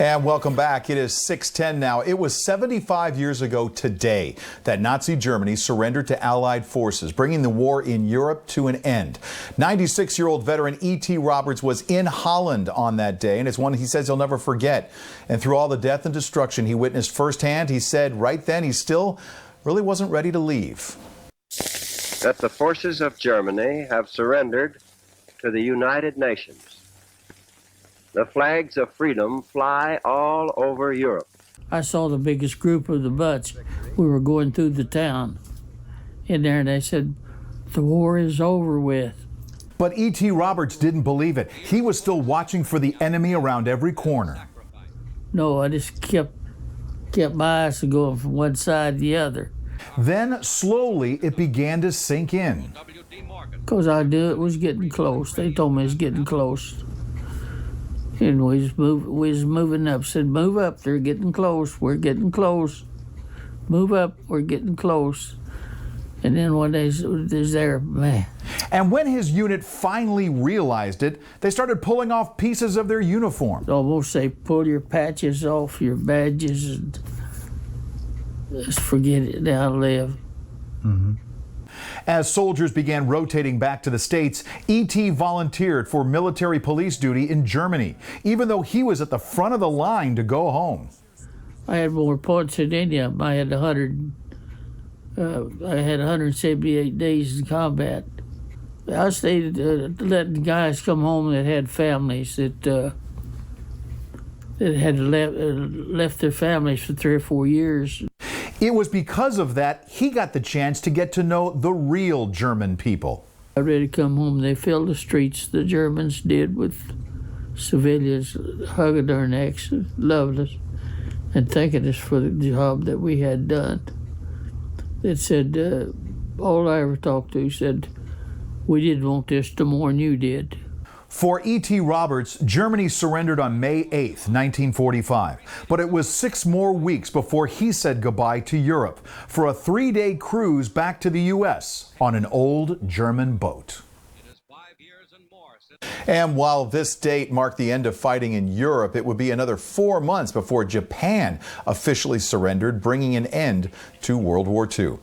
And welcome back. It is 6:10 now. It was 75 years ago today that Nazi Germany surrendered to Allied forces, bringing the war in Europe to an end. 96-year-old veteran E.T. Roberts was in Holland on that day, and it's one he says he'll never forget. And through all the death and destruction he witnessed firsthand, he said right then he still really wasn't ready to leave. That the forces of Germany have surrendered to the United Nations. The flags of freedom fly all over Europe. I saw the biggest group of the butts. We were going through the town in there, and they said, the war is over with. But E.T. Roberts didn't believe it. He was still watching for the enemy around every corner. No, I just kept my eyes going from one side to the other. Then, slowly, it began to sink in. Because I knew it was getting close. They told me it was getting close. And we was moving up. Said, move up, they're getting close. We're getting close. Move up, we're getting close. And then one day, it was there, man. And when his unit finally realized it, they started pulling off pieces of their uniform. Almost say, pull your patches off, your badges, and just forget it, now live. Mm-hmm. As soldiers began rotating back to the States, E.T. volunteered for military police duty in Germany, even though he was at the front of the line to go home. I had more points than any of them. I had 178 days in combat. I stayed letting guys come home that had families that had left their families for 3 or 4 years. It was because of that he got the chance to get to know the real German people. I ready to come home. They filled the streets, the Germans did, with civilians hugging their necks, loved us, and thanking us for the job that we had done. It said, all I ever talked to said, we didn't want this no more than you did. For E.T. Roberts, Germany surrendered on May 8th, 1945. But it was 6 more weeks before he said goodbye to Europe for a 3-day cruise back to the U.S. on an old German boat. And while this date marked the end of fighting in Europe, it would be another 4 months before Japan officially surrendered, bringing an end to World War II.